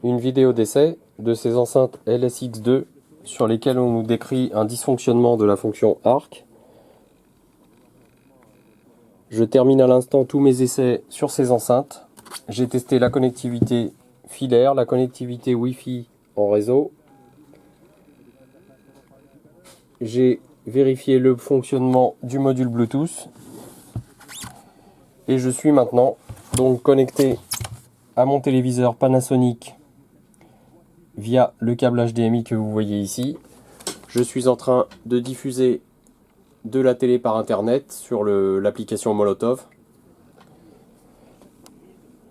une vidéo d'essai de ces enceintes LSX2 sur lesquelles on nous décrit un dysfonctionnement de la fonction ARC. Je termine à l'instant tous mes essais sur ces enceintes. J'ai testé la connectivité filaire, la connectivité Wi-Fi en réseau. J'ai vérifié le fonctionnement du module Bluetooth. Et je suis maintenant donc connecté à mon téléviseur Panasonic via le câble HDMI que vous voyez ici. Je suis en train de diffuser de la télé par internet sur l'application Molotov.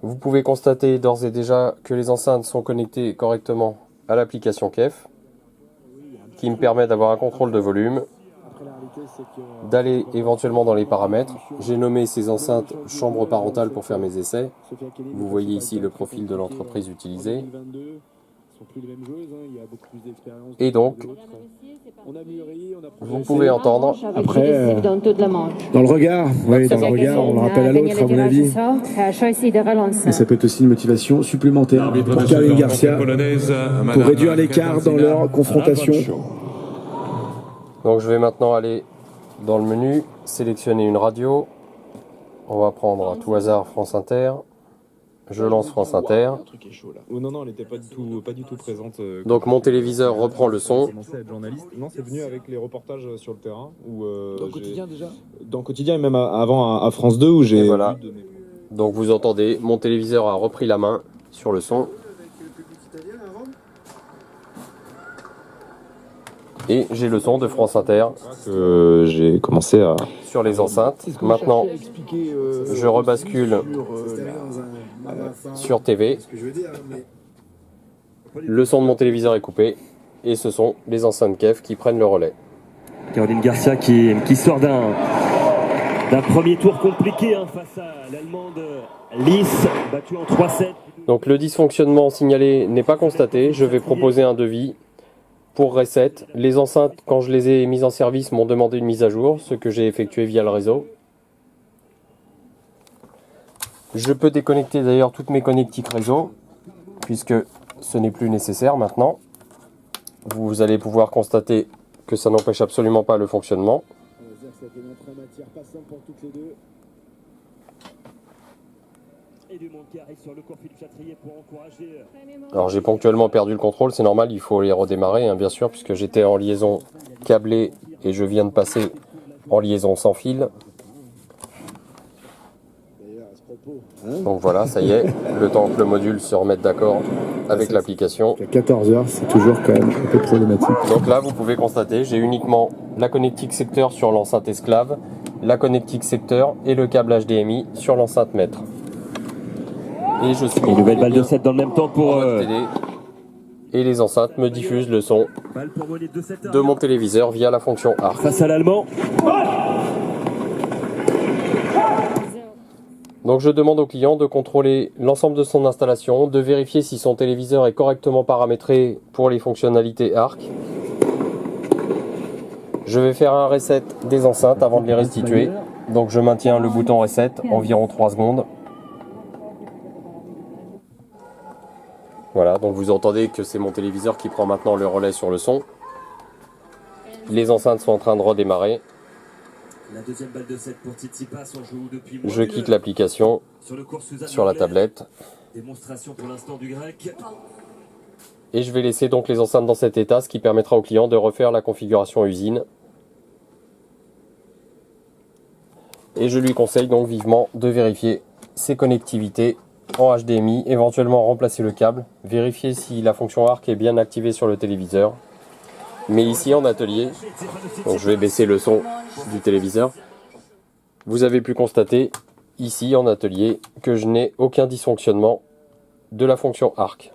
Vous pouvez constater d'ores et déjà que les enceintes sont connectées correctement à l'application KEF, qui me permet d'avoir un contrôle de volume, d'aller éventuellement dans les paramètres. J'ai nommé ces enceintes chambre parentale pour faire mes essais. Vous voyez ici le profil de l'entreprise utilisée. Et donc, vous pouvez entendre après dans le regard, oui, dans le regard, on le rappelle à l'autre à mon avis. Et ça peut être aussi une motivation supplémentaire pour Caroline Garcia pour réduire l'écart dans leur confrontation. Donc je vais maintenant aller dans le menu, sélectionner une radio. On va prendre à tout hasard France Inter. Je lance France Inter. Non, elle n'était pas du tout présente. Donc mon téléviseur reprend le son. Non, c'est venu avec les reportages sur le terrain. Dans le quotidien déjà. Dans le quotidien et même avant à France 2 où j'ai... Voilà. Donc vous entendez, mon téléviseur a repris la main sur le son. Et j'ai le son de France Inter. J'ai commencé à... Sur les enceintes. Maintenant, je rebascule sur TV. Le son de mon téléviseur est coupé. Et ce sont les enceintes KEF qui prennent le relais. Caroline Garcia qui sort d'un premier tour compliqué face à l'Allemande Lys, battue en 3-7. Donc le dysfonctionnement signalé n'est pas constaté. Je vais proposer un devis pour reset. Les enceintes, quand je les ai mises en service, m'ont demandé une mise à jour, ce que j'ai effectué via le réseau. Je peux déconnecter d'ailleurs toutes mes connectiques réseau, puisque ce n'est plus nécessaire maintenant. Vous allez pouvoir constater que ça n'empêche absolument pas le fonctionnement. Alors j'ai ponctuellement perdu le contrôle, c'est normal, il faut les redémarrer bien sûr, puisque j'étais en liaison câblée et je viens de passer en liaison sans fil. Donc voilà, ça y est, le temps que le module se remette d'accord avec l'application. À 14h, c'est toujours quand même un peu problématique. Donc là, vous pouvez constater, j'ai uniquement la connectique secteur sur l'enceinte esclave, la connectique secteur et le câble HDMI sur l'enceinte maître. Et je suis une nouvelle balle de 7 dans le même temps pour télé. Et les enceintes me diffusent le son de mon téléviseur via la fonction ARC. Face à l'Allemand. Donc je demande au client de contrôler l'ensemble de son installation, de vérifier si son téléviseur est correctement paramétré pour les fonctionnalités ARC. Je vais faire un reset des enceintes avant de les restituer. Donc je maintiens le bouton reset environ 3 secondes. Voilà, donc vous entendez que c'est mon téléviseur qui prend maintenant le relais sur le son. Les enceintes sont en train de redémarrer. La deuxième balle de 7 pour Tsitsipas, on joue depuis je quitte l'application sur la tablette. Démonstration pour l'instant du grec. Et je vais laisser donc les enceintes dans cet état, ce qui permettra au client de refaire la configuration usine. Et je lui conseille donc vivement de vérifier ses connectivités en HDMI, éventuellement remplacer le câble, vérifier si la fonction ARC est bien activée sur le téléviseur. Mais ici en atelier, donc je vais baisser le son du téléviseur, vous avez pu constater ici en atelier que je n'ai aucun dysfonctionnement de la fonction ARC.